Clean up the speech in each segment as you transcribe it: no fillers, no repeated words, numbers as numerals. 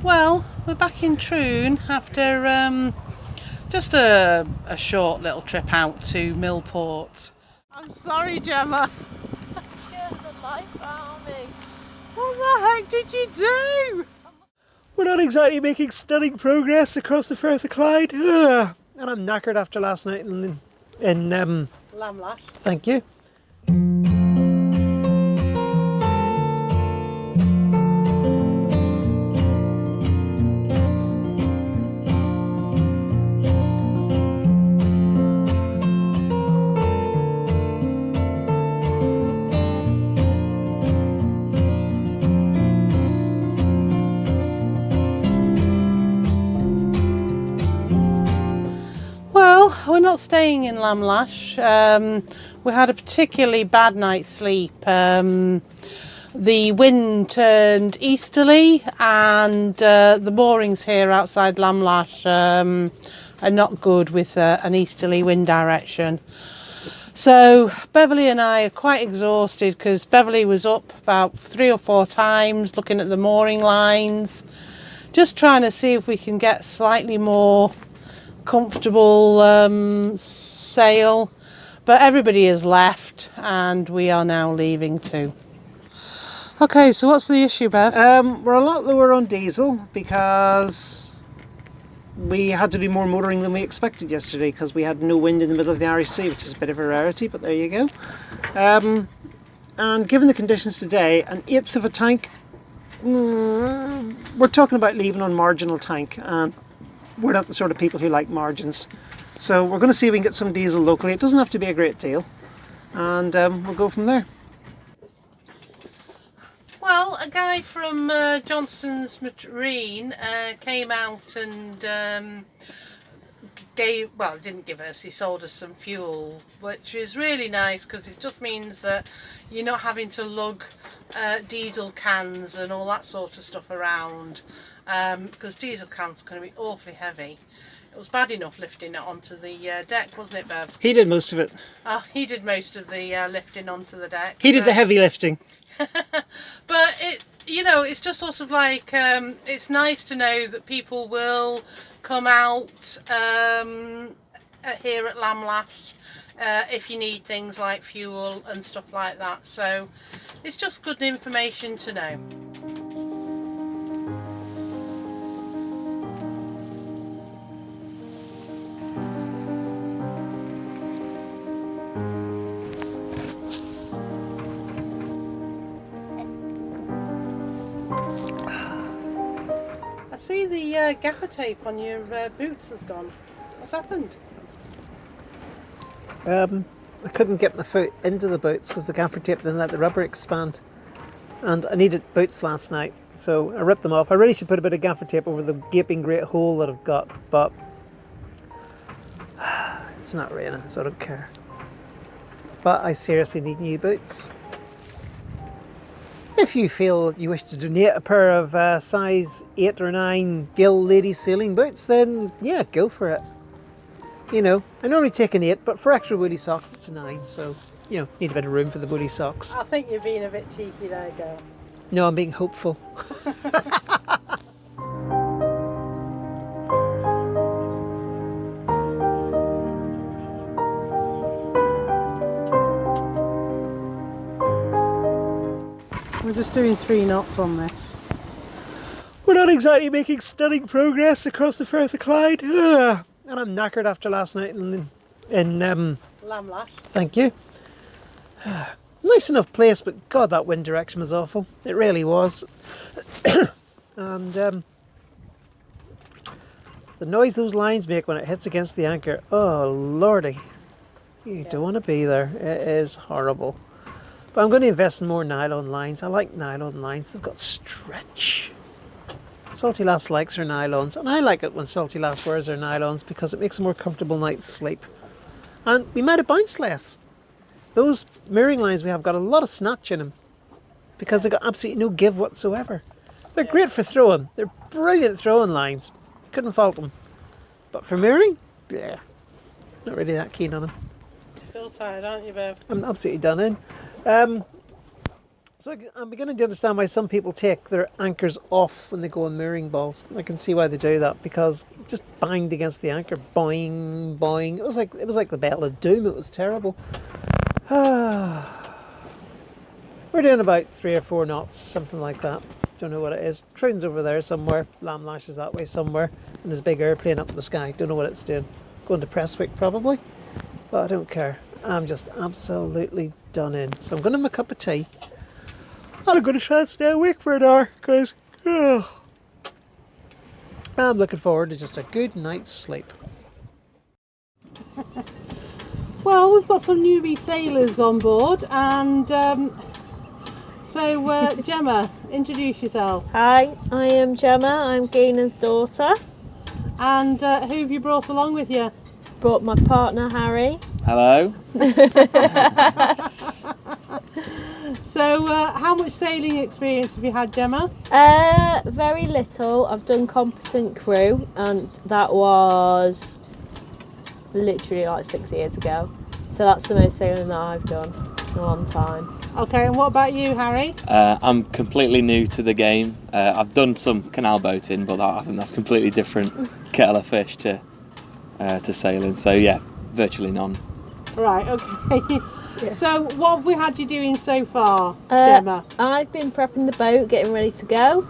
Well, we're back in Troon after just a short little trip out to Millport. I'm sorry, Gemma. I scared the life out of me. What the heck did you do? We're not exactly making stunning progress across the Firth of Clyde. Ugh. And I'm knackered after last night in Lamlash. Thank you. Well, we're not staying in Lamlash. We had a particularly bad night's sleep. The wind turned easterly, and the moorings here outside Lamlash are not good with an easterly wind direction. So Beverly and I are quite exhausted because Beverly was up about 3 or 4 times looking at the mooring lines, just trying to see if we can get slightly more comfortable sail, but everybody has left and we are now leaving too. Okay, so what's the issue, Bev? We're a lot lower on diesel because we had to do more motoring than we expected yesterday because we had no wind in the middle of the Irish Sea, which is a bit of a rarity, but there you go. And given the conditions today, an eighth of a tank, we're talking about leaving on marginal tank, and we're not the sort of people who like margins. So we're going to see if we can get some diesel locally. It doesn't have to be a great deal, and we'll go from there. Well, a guy from Johnston's Marine came out and didn't give us, he sold us some fuel, which is really nice because it just means that you're not having to lug diesel cans and all that sort of stuff around, because diesel cans are going to be awfully heavy. It was bad enough lifting it onto the deck, wasn't it, Bev? He did most of it. He did most of the lifting onto the deck. He did the heavy lifting. But it's just sort of like, it's nice to know that people will come out here at Lamlash if you need things like fuel and stuff like that. So it's just good information to know. I see the gaffer tape on your boots has gone. What's happened? I couldn't get my foot into the boots because the gaffer tape didn't let the rubber expand. And I needed boots last night, so I ripped them off. I really should put a bit of gaffer tape over the gaping great hole that I've got, but it's not raining, so I don't care. But I seriously need new boots. If you feel you wish to donate a pair of size 8 or 9 Gill ladies sailing boots, then yeah, go for it. You know, I normally take an 8, but for extra woolly socks it's a 9, so, you know, need a bit of room for the woolly socks. I think you're being a bit cheeky there, girl. No, I'm being hopeful. We're just doing 3 knots on this. We're not exactly making stunning progress across the Firth of Clyde. Ugh. And I'm knackered after last night in Lamlash. Thank you. Nice enough place, but God, that wind direction was awful. It really was. And the noise those lines make when it hits against the anchor, oh lordy, you don't want to be there. It is horrible. But I'm going to invest in more nylon lines. I like nylon lines. They've got stretch. Salty Lass likes her nylons, and I like it when Salty Lass wears her nylons because it makes a more comfortable night's sleep. And we might have bounced less. Those mooring lines we have got a lot of snatch in them because they've got absolutely no give whatsoever. They're great for throwing. They're brilliant throwing lines. Couldn't fault them. But for mooring, yeah, not really that keen on them. Still tired, aren't you, Bev? I'm absolutely done in. So I'm beginning to understand why some people take their anchors off when they go on mooring balls. I can see why they do that, because just banged against the anchor, boing, boing. It was like the Battle of Doom. It was terrible. We're doing about 3 or 4 knots, something like that. Don't know what it is. Troon's over there somewhere. Lamlash is that way somewhere. And there's a big airplane up in the sky. Don't know what it's doing. Going to Prestwick probably. But I don't care. I'm just absolutely done in. So I'm going to have a cup of tea. And I'm going to try and stay awake for an hour, because I'm looking forward to just a good night's sleep. Well, we've got some newbie sailors on board, and so Gemma, introduce yourself. Hi, I am Gemma. I'm Gina's daughter. And who have you brought along with you? Brought my partner Harry. Hello. So how much sailing experience have you had, Gemma? Very little. I've done competent crew, and that was literally like 6 years ago. So that's the most sailing that I've done in a long time. Okay, and what about you, Harry? I'm completely new to the game. I've done some canal boating, but I think that's completely different kettle of fish to sailing. So yeah, virtually none. Right, okay. Yeah. So what have we had you doing so far, Gemma? I've been prepping the boat, getting ready to go.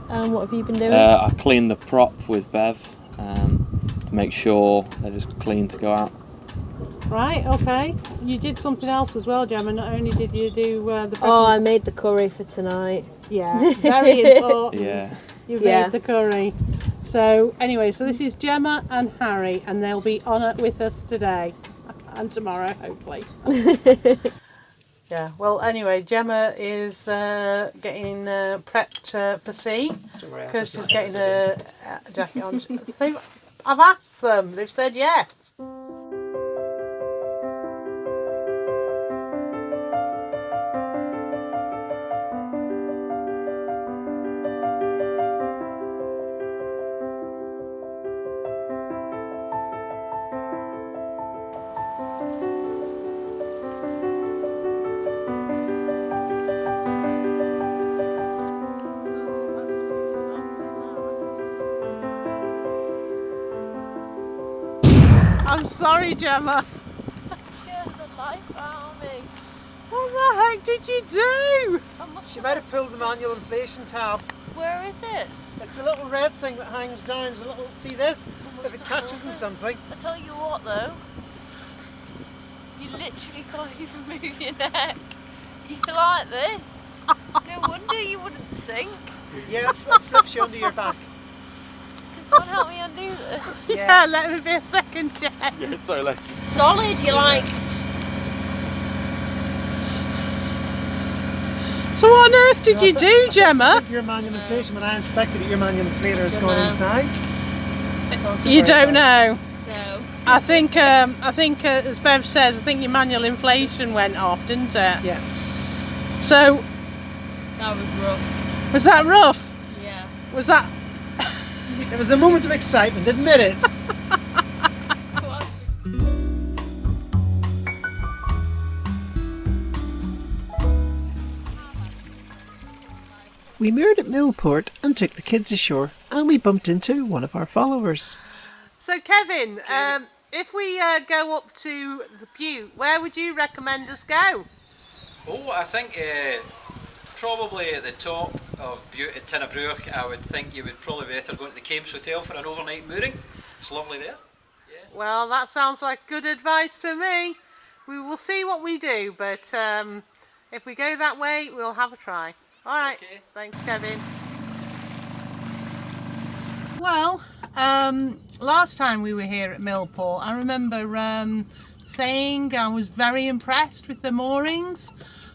What have you been doing? I cleaned the prop with Bev to make sure they're just clean to go out. Right, okay. You did something else as well, Gemma. Not only did you do the Oh, I made the curry for tonight. Yeah, very important. Yeah. You made the curry. So anyway, so this is Gemma and Harry, and they'll be on it with us today and tomorrow, hopefully. Yeah. Well, anyway, Gemma is getting prepped for sea because she's getting a jacket on. I've asked them. They've said yes. I'm sorry, Gemma. Scared the life out of me. What the heck did you do? She might have pulled the manual inflation tab. Where is it? It's the little red thing that hangs down. It's a little, see this? If it catches in something. I tell you what though, you literally can't even move your neck. You're like this. No wonder you wouldn't sink. Yeah, it flips you under your back. Can someone help me undo this? Yeah, let me be a second check. Yeah, sorry, let's just... Solid, you're like... So what on earth did you do, Gemma? I think your manual inflation, when I inspected it, your manual inflator has gone inside. You don't know. No. I think as Bev says, I think your manual inflation went off, didn't it? Yeah. So, That was rough. was that rough? Yeah. Was that... It was a moment of excitement, admit it. We moored at Millport and took the kids ashore, and we bumped into one of our followers. So Kevin, if we go up to the Butte, where would you recommend us go? Oh, I think probably at the top of Butte at Tinnabrook, I would think you would probably be better going to the Cames Hotel for an overnight mooring. It's lovely there. Yeah. Well, that sounds like good advice to me. We will see what we do, but if we go that way, we'll have a try. All right. Okay. Thanks, Kevin. Well, last time we were here at Millport, I remember saying I was very impressed with the moorings.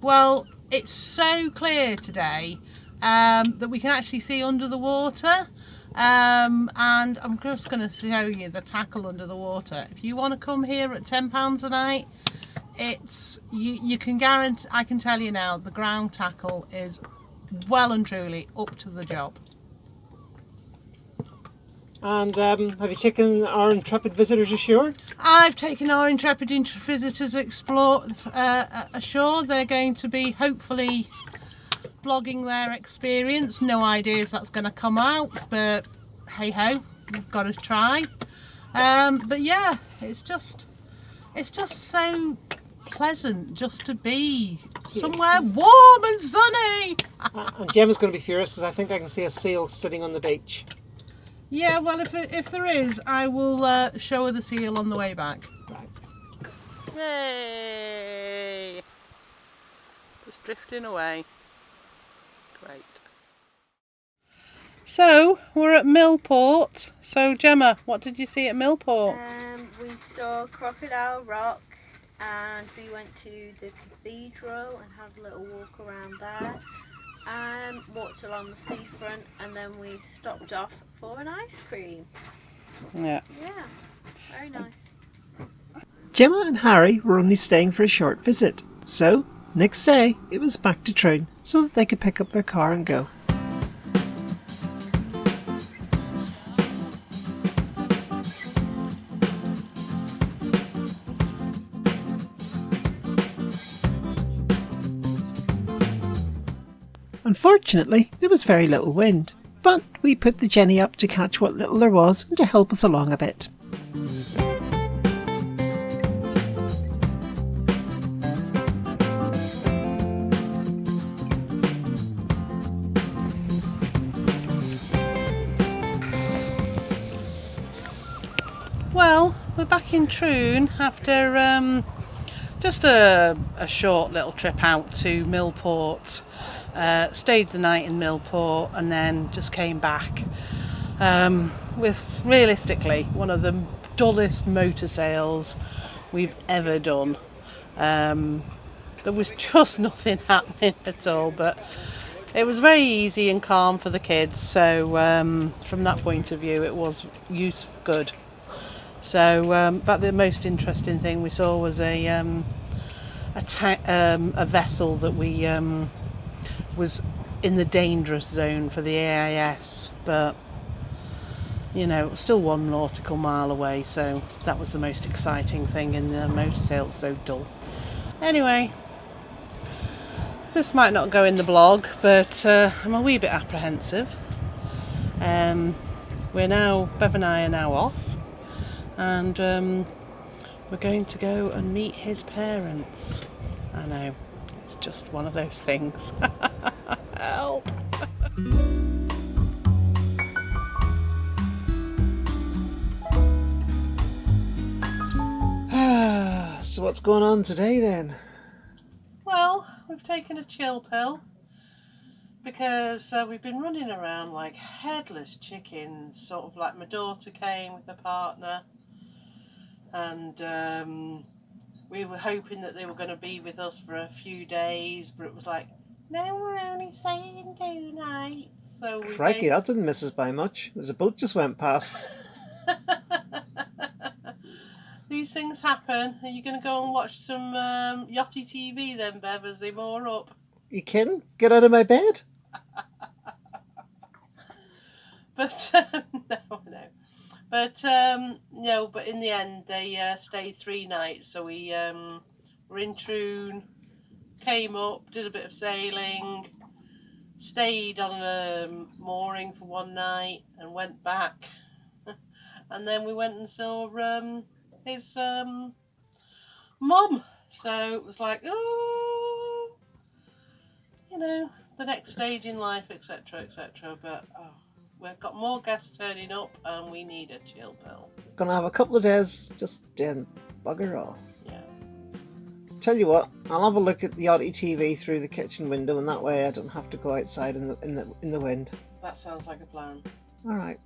Well, it's so clear today that we can actually see under the water. And I'm just going to show you the tackle under the water. If you want to come here at £10 a night, it's you can guarantee, I can tell you now, the ground tackle is well and truly up to the job. And have you taken our intrepid visitors ashore? I've taken our intrepid visitors ashore. They're going to be hopefully blogging their experience. No idea if that's going to come out, but hey ho, we've got to try. But yeah, it's just so pleasant just to be somewhere warm and sunny. And Gemma's going to be furious because I think I can see a seal sitting on the beach. Yeah, well, if there is, I will show her the seal on the way back. Right. Yay! Just drifting away. Great. So, we're at Millport. So, Gemma, what did you see at Millport? We saw Crocodile Rock and we went to the cathedral and had a little walk around there. Walked along the seafront and then we stopped off for an ice cream. Yeah. Yeah, very nice. Gemma and Harry were only staying for a short visit, so next day it was back to Troon so that they could pick up their car and go. Unfortunately, there was very little wind, but we put the Jenny up to catch what little there was and to help us along a bit. Well, we're back in Troon after just a short little trip out to Millport. Stayed the night in Millport and then just came back with realistically one of the dullest motor sales we've ever done. There was just nothing happening at all, but it was very easy and calm for the kids, so from that point of view it was good. So but the most interesting thing we saw was a vessel that we was in the dangerous zone for the AIS, but you know, it was still 1 nautical mile away, so that was the most exciting thing in the motor sail. It's so dull. Anyway, this might not go in the blog, but I'm a wee bit apprehensive. Bev and I are now off, and we're going to go and meet his parents. I know, it's just one of those things. Help! So what's going on today then? Well, we've taken a chill pill because we've been running around like headless chickens, sort of like my daughter came with her partner, and we were hoping that they were going to be with us for a few days, but it was like, no, we're only staying 2 nights. So Crikey, that didn't miss us by much. There's a boat just went past. These things happen. Are you going to go and watch some yachty TV then, Bev, as they moor up? You kidding? Get out of my bed? But no. But no. But in the end, they stayed 3 nights. So we were in Troon, came up, did a bit of sailing, stayed on a mooring for 1 night, and went back. And then we went and saw his mum. So it was like, oh, you know, the next stage in life, etc., etc. But we've got more guests turning up, and we need a chill pill. Gonna have a couple of days just bugger off. Yeah. Tell you what, I'll have a look at the yachty TV through the kitchen window, and that way I don't have to go outside in the wind. That sounds like a plan. All right.